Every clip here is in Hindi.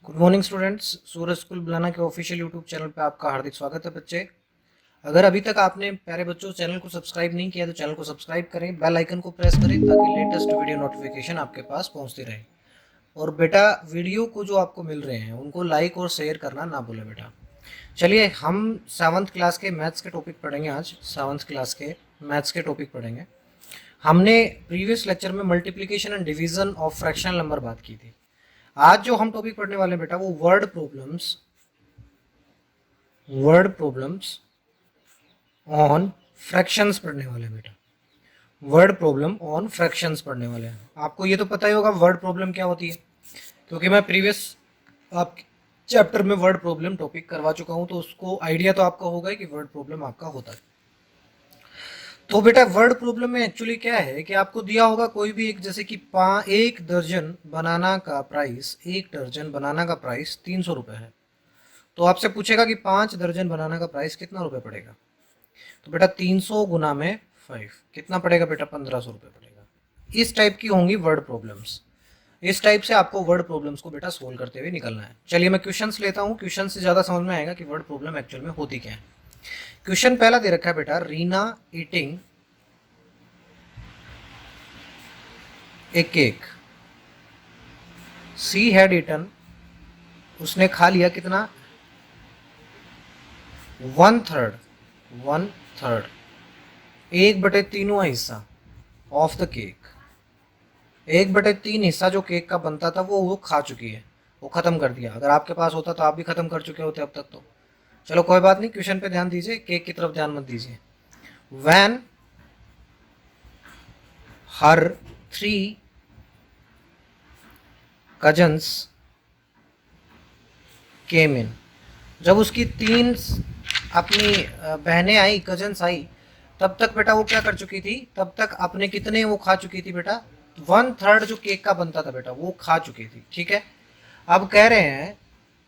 Good morning students. Suraj school बुलाना के ऑफिशियल यूट्यूब चैनल पे आपका हार्दिक स्वागत है बच्चे। अगर अभी तक आपने प्यारे बच्चों चैनल को सब्सक्राइब नहीं किया तो चैनल को सब्सक्राइब करें, बेल आइकन को प्रेस करें ताकि लेटेस्ट वीडियो नोटिफिकेशन आपके पास पहुंचती रहे। और बेटा वीडियो को जो आपको मिल रहे हैं उनको लाइक और शेयर करना ना भूलें बेटा। चलिए हम 7th क्लास के मैथ्स के टॉपिक पढ़ेंगे। आज 7th क्लास के मैथ्स के टॉपिक पढ़ेंगे। हमने प्रीवियस लेक्चर में multiplication and division of fractional number बात की थी। आज जो हम टॉपिक पढ़ने वाले हैं बेटा वो वर्ड प्रॉब्लम्स ऑन फ्रैक्शंस पढ़ने वाले हैं बेटा। वर्ड प्रॉब्लम ऑन फ्रैक्शंस पढ़ने वाले हैं। आपको ये तो पता ही होगा वर्ड प्रॉब्लम क्या होती है, क्योंकि मैं प्रीवियस आप चैप्टर में वर्ड प्रॉब्लम टॉपिक करवा चुका हूं, तो उसको आइडिया तो आपका होगा कि वर्ड प्रॉब्लम आपका होता है। तो बेटा वर्ड प्रॉब्लम में एक्चुअली क्या है कि आपको दिया होगा कोई भी एक, जैसे कि एक दर्जन बनाना का प्राइस 300 रुपये है। तो आपसे पूछेगा कि 5 दर्जन बनाना का प्राइस कितना रुपए पड़ेगा। तो बेटा 300 गुना में 5 कितना पड़ेगा बेटा, 1500 रुपये पड़ेगा। इस टाइप की होंगी वर्ड प्रॉब्लम्स। इस टाइप से आपको वर्ड प्रॉब्लम्स को बेटा सोल्व करते हुए निकलना है। चलिए मैं क्वेश्चंस लेता हूँ, क्वेश्चन से ज़्यादा समझ में आएगा कि वर्ड प्रॉब्लम एक्चुअल में होती क्या है। क्वेश्चन पहला दे रखा है बेटा, Reena eating a cake. She had eaten, उसने खा लिया कितना, 1/3 1/3 हिस्सा ऑफ द केक। 1/3 हिस्सा जो केक का बनता था वो खा चुकी है, वो खत्म कर दिया। अगर आपके पास होता तो आप भी खत्म कर चुके होते अब तक तो। चलो कोई बात नहीं, क्वेश्चन पे ध्यान दीजिए, केक की तरफ ध्यान मत दीजिए। वैन हर 3 कजन्स केम इन, जब उसकी 3 अपनी बहनें आई, कजन्स आई, तब तक बेटा वो क्या कर चुकी थी, तब तक अपने कितने वो खा चुकी थी बेटा, 1/3 जो केक का बनता था बेटा वो खा चुकी थी। ठीक है, अब कह रहे हैं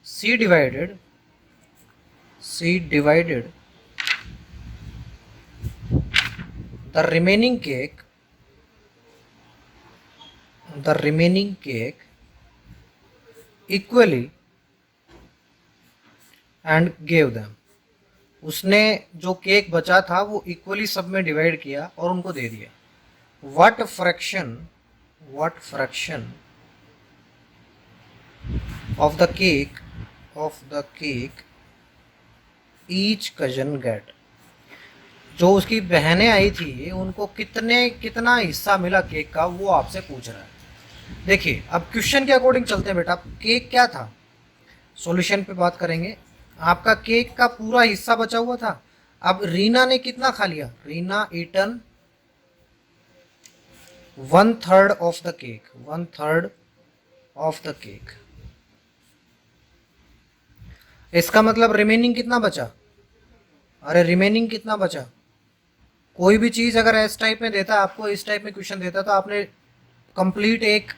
she divided the remaining cake equally and gave them. उसने जो केक बचा था वो इक्वली सब में डिवाइड किया और उनको दे दिया। What fraction of the cake each cousin get. जो उसकी बहनें आई थी उनको कितना हिस्सा मिला केक का, वो आपसे पूछ रहा है। देखिए अब क्वेश्चन के अकॉर्डिंग चलते हैं बेटा। केक क्या था, सॉल्यूशन पे बात करेंगे। आपका केक का पूरा हिस्सा बचा हुआ था। अब रीना ने कितना खा लिया, Reena eaten 1/3 of the cake, 1/3 of the cake. इसका मतलब रिमेनिंग कितना बचा, अरे रिमेनिंग कितना बचा। कोई भी चीज अगर इस टाइप में देता, आपको इस टाइप में क्वेश्चन देता, तो आपने कंप्लीट एक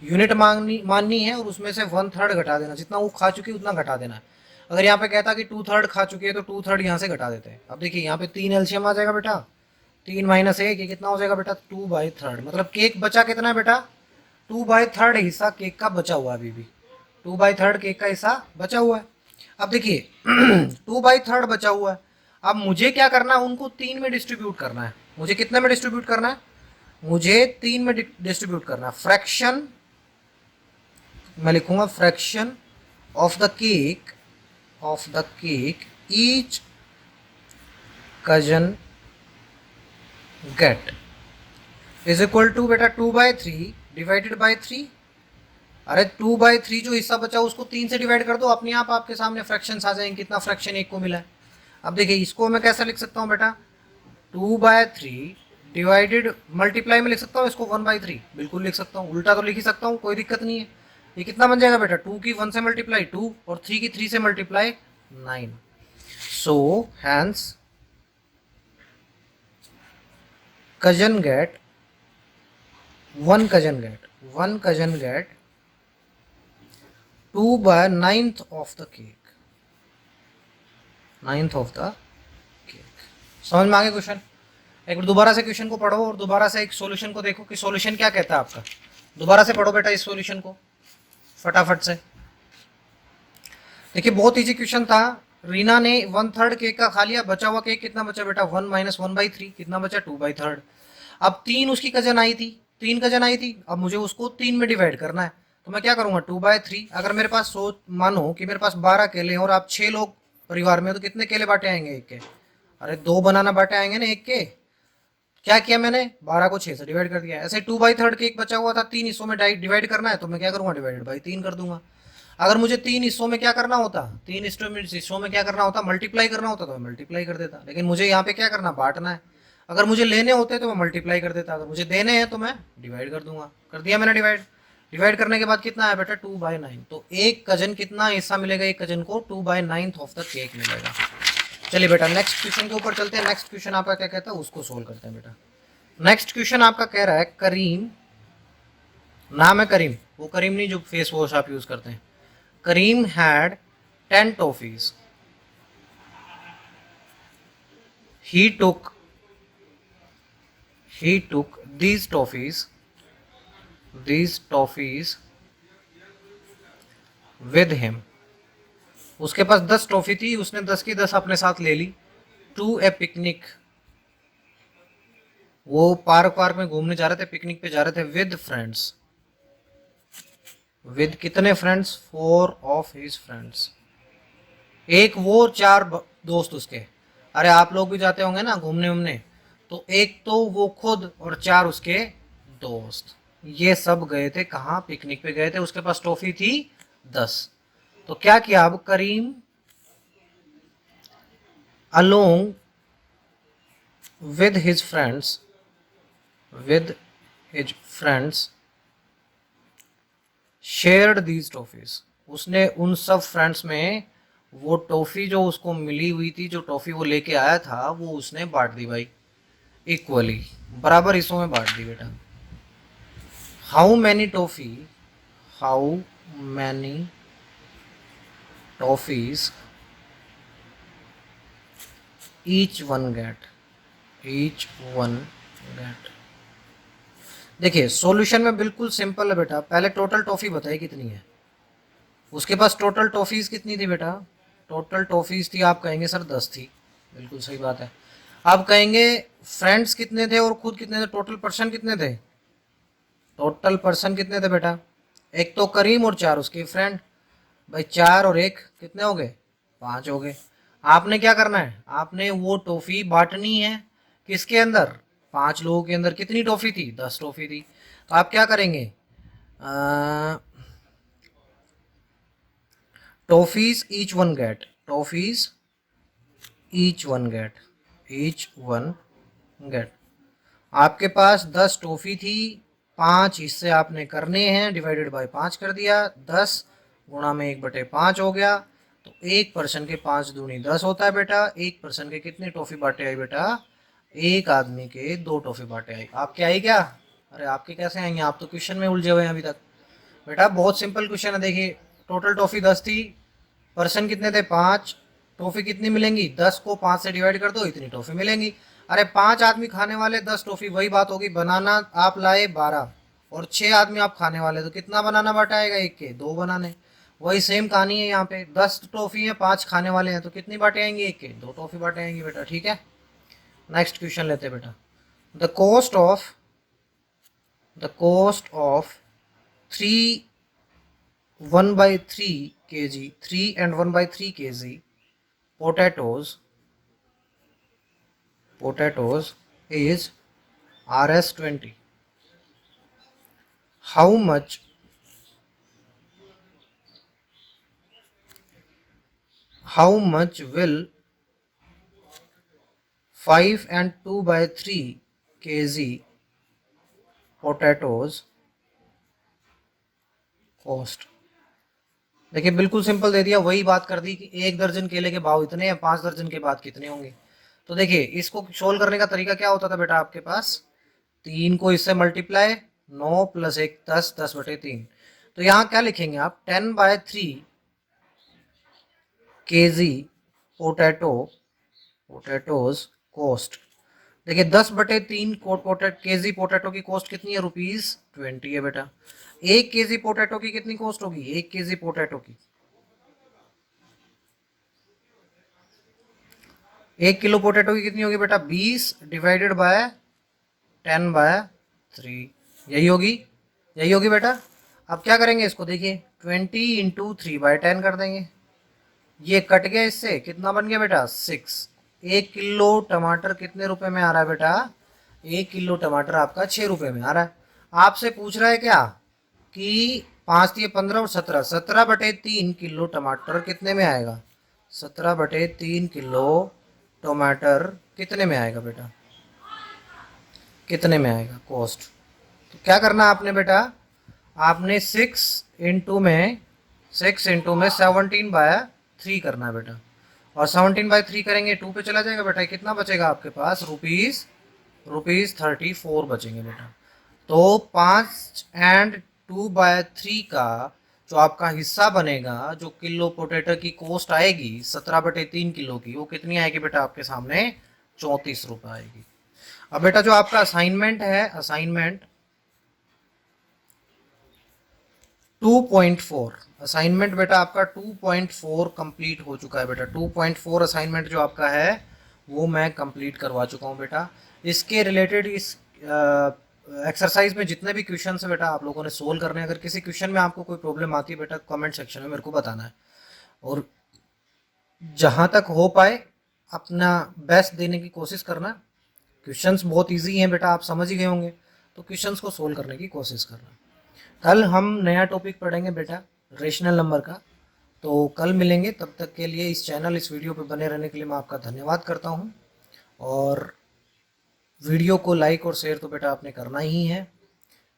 यूनिट माननी है और उसमें से 1/3 घटा देना, जितना वो खा चुकी है उतना घटा देना। अगर यहाँ पे कहता कि 2/3 खा चुकी है तो 2/3 यहाँ से घटा देते हैं। अब देखिए यहाँ पे 3 एलसीएम आ जाएगा बेटा, 3 - 1 कितना हो जाएगा बेटा, 2/3। मतलब केक बचा कितना है बेटा, 2/3 हिस्सा केक का बचा हुआ है। अभी भी 2/3 केक का हिस्सा बचा हुआ है। अब देखिए 2/3 बचा हुआ है। अब मुझे क्या करना है, उनको 3 में डिस्ट्रीब्यूट करना है। मुझे कितने में डिस्ट्रीब्यूट करना है, मुझे 3 में डिस्ट्रीब्यूट करना है। फ्रैक्शन मैं लिखूंगा, fraction of the cake each cousin get is equal to बेटा 2/3 डिवाइडेड बाई 3। अरे 2/3 जो हिस्सा बचा उसको 3 से डिवाइड कर दो, अपने आप आपके सामने फ्रैक्शंस आ जाएंगे, कितना फ्रैक्शन एक को मिला है। अब देखिए इसको मैं कैसे लिख सकता हूँ बेटा, 2/3 डिवाइडेड, मल्टीप्लाई में लिख सकता हूँ इसको 1/3, बिल्कुल लिख सकता हूँ, उल्टा तो लिख ही सकता हूँ, कोई दिक्कत नहीं है। ये कितना बन जाएगा बेटा, 2 की 1 से मल्टीप्लाई 2 और 3 की 3 से multiply 9। So hence cousin get one cousin get 2/9 of the cake, 9th of the cake. समझ में आ गया क्वेश्चन। एक बार दोबारा से क्वेश्चन को पढ़ो और दोबारा से एक सॉल्यूशन को देखो कि सॉल्यूशन क्या कहता है आपका। दोबारा से पढ़ो बेटा इस सॉल्यूशन को फटाफट से। देखिए बहुत इजी क्वेश्चन था। रीना ने 1/3 केक का खा लिया, बचा हुआ केक कितना बचा बेटा, 1 - 1/3 कितना बचा, 2/3। अब 3 उसकी कजन आई थी, 3 कजन आई थी, अब मुझे उसको 3 में डिवाइड करना है। तो मैं क्या करूंगा, 2/3। अगर मेरे पास सोच मानो कि मेरे पास 12 केले हैं और आप 6 लोग परिवार में, तो कितने केले बांटे आएंगे एक के, अरे 2 बनाना बांटे आएंगे ना एक के। क्या किया मैंने, 12 को 6 से डिवाइड कर दिया। ऐसे 2/3 केक बचा हुआ था, 3 हिस्सों में डिवाइड करना है, तो मैं क्या करूंगा, डिवाइडेड बाई 3 कर दूंगा। अगर मुझे 3 हिस्सों में क्या करना होता, 3 हिस्सों में क्या करना होता, मल्टीप्लाई करना होता, तो मैं मल्टीप्लाई कर देता। लेकिन मुझे यहाँ पे क्या करना, बांटना है। अगर मुझे लेने होते तो मैं मल्टीप्लाई कर देता, अगर मुझे देने हैं तो मैं डिवाइड कर दूंगा। कर दिया मैंने डिवाइड। डिवाइड करने के बाद कितना आया बेटा, 2/9। तो एक कजन कितना हिस्सा मिलेगा, एक कजन को 2/9 ऑफ द केक मिलेगा। चलिए बेटा नेक्स्ट क्वेश्चन के ऊपर चलते हैं। नेक्स्ट क्वेश्चन आपका क्या कहता है, उसको सोल्व करते हैं बेटा। नेक्स्ट क्वेश्चन आपका कह रहा है, करीम, नाम है करीम, वो करीम नहीं जो फेस वॉश आप यूज करते हैं। Karim had 10 toffees. he took he took these toffees with him। उसके पास 10 टॉफी थी, उसने 10 की 10 अपने साथ ले ली। टू ए पिकनिक, वो पार्क पार्क में घूमने जा रहे थे, पिकनिक पे जा रहे थे। विद फ्रेंड्स, विद कितने फ्रेंड्स, 4 ऑफ हिज फ्रेंड्स। एक वो, 4 दोस्त उसके। अरे आप लोग भी जाते होंगे ना घूमने उमने, तो एक तो वो खुद और 4 उसके दोस्त, ये सब गए थे कहाँ, पिकनिक पे गए थे। उसके पास टॉफी थी 10। तो क्या किया, अब Karim along with his friends, with his friends shared these toffees. उसने उन सब फ्रेंड्स में वो टॉफी जो उसको मिली हुई थी, जो टॉफी वो लेके आया था, वो उसने बांट दी भाई, इक्वली, बराबर हिस्सों में बांट दी बेटा। How many toffee, how many toffees each one get, each one get. देखिए सॉल्यूशन में बिल्कुल सिंपल है बेटा। पहले टोटल टॉफी बताइए कितनी है। उसके पास टोटल टॉफीज कितनी थी बेटा, टोटल टॉफीज थी, आप कहेंगे सर 10 थी, बिल्कुल सही बात है। आप कहेंगे फ्रेंड्स कितने थे और खुद कितने थे, टोटल पर्सन कितने थे, टोटल पर्सन कितने थे बेटा, एक तो करीम और 4 उसके फ्रेंड। भाई 4 और 1 कितने हो गए, 5 हो गए। आपने क्या करना है, आपने वो टॉफी बांटनी है किसके अंदर, 5 लोगों के अंदर। कितनी टॉफी थी, 10 टॉफी थी। तो आप क्या करेंगे, toffees each one get, toffees each one get, each one get. आपके पास 10 टॉफी थी, 5 हिस्से आपने करने हैं, डिवाइडेड बाय 5 कर दिया। 10 गुणा में 1/5 हो गया। तो एक पर्सन के 5 दूनी 10 होता है बेटा। एक पर्सन के कितने टॉफी बांटे आई बेटा, एक आदमी के 2 टॉफी बांटे आई। आपके आई क्या, अरे आपके कैसे आएंगे, आप तो क्वेश्चन में उलझे हुए हैं अभी तक। बेटा बहुत सिंपल क्वेश्चन है। देखिए टोटल टॉफी 10 थी, पर्सन कितने थे, 5, टॉफी कितनी मिलेंगी, 10 को 5 से डिवाइड कर दो, इतनी टॉफी मिलेंगी। अरे 5 आदमी खाने वाले, 10 टॉफी, वही बात होगी। बनाना आप लाए 12 और 6 आदमी आप खाने वाले, तो कितना बनाना बांटा आएगा, एक के 2 बनाने। वही सेम कहानी है यहाँ पे, 10 टॉफी है, 5 खाने वाले हैं, तो कितनी बांटे आएंगी, एक के 2 टॉफी बांटे आएंगी बेटा। ठीक है नेक्स्ट क्वेश्चन लेते हैं बेटा। The cost of 3 1/3 kg, 3 and 1/3 kg potatoes is Rs 20। how much how much will 5 and 2/3 kg potatoes cost। देखिए बिल्कुल सिंपल दे दिया, वही बात कर दी कि 1 दर्जन केले के भाव इतने हैं, 5 दर्जन के बाद कितने होंगे। तो देखिए इसको सोल्व करने का तरीका क्या होता था बेटा, आपके पास 3 को इससे मल्टीप्लाई, 9 + 1 10, 10/3। तो यहाँ क्या लिखेंगे आप, 10/3 kg पोटैटोज कॉस्ट। देखिए 10/3 केजी पोटैटो की कॉस्ट कितनी है, ₹20 है बेटा। 1 केजी पोटैटो की कितनी कॉस्ट होगी, 1 केजी पोटैटो की 1 किलो पोटैटो की कितनी होगी बेटा, 20 डिवाइडेड बाय 10/3, यही होगी, यही होगी बेटा। अब क्या करेंगे इसको, देखिए 20 इंटू 3/10 कर देंगे, ये कट गया, इससे कितना बन गया बेटा 6। 1 किलो टमाटर कितने रुपए में आ रहा है बेटा, 1 किलो टमाटर आपका 6 रुपए में आ रहा है। आपसे पूछ रहा है क्या कि 5 × 3 = 15 और 17, 17/3 किलो टमाटर कितने में आएगा, 17/3 किलो टमाटर कितने में आएगा बेटा, कितने में आएगा कॉस्ट। तो क्या करना है आपने बेटा, आपने 6 इंटू में 17/3 करना है बेटा, और 17/3 करेंगे 2 पे चला जाएगा बेटा, कितना बचेगा आपके पास, रुपीज़ 34 बचेंगे बेटा। तो 5/2/3 का जो आपका हिस्सा बनेगा, जो किलो पोटैटो की कॉस्ट आएगी 17/3 किलो की, वो कितनी आएगी बेटा आपके सामने, 34 रुपये आएगी। अब बेटा जो आपका असाइनमेंट है, असाइनमेंट 2.4, असाइनमेंट बेटा आपका 2.4 कंप्लीट हो चुका है बेटा। 2.4 असाइनमेंट जो आपका है वो मैं कंप्लीट करवा चुका हूँ बेटा। इसके रिलेटेड इस एक्सरसाइज में जितने भी क्वेश्चन है बेटा आप लोगों ने सोल्व करने हैं। अगर किसी क्वेश्चन में आपको कोई प्रॉब्लम आती है बेटा, कमेंट सेक्शन में मेरे को बताना है, और जहाँ तक हो पाए अपना बेस्ट देने की कोशिश करना। क्वेश्चंस बहुत इजी हैं बेटा, आप समझ ही गए होंगे, तो क्वेश्चंस को सोल्व करने की कोशिश करना। कल हम नया टॉपिक पढ़ेंगे बेटा, रेशनल नंबर का। तो कल मिलेंगे, तब तक के लिए इस चैनल, इस वीडियो पे बने रहने के लिए मैं आपका धन्यवाद करता हूँ। और वीडियो को लाइक और शेयर तो बेटा आपने करना ही है।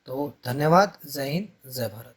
तो धन्यवाद, जय हिंद, जय भारत।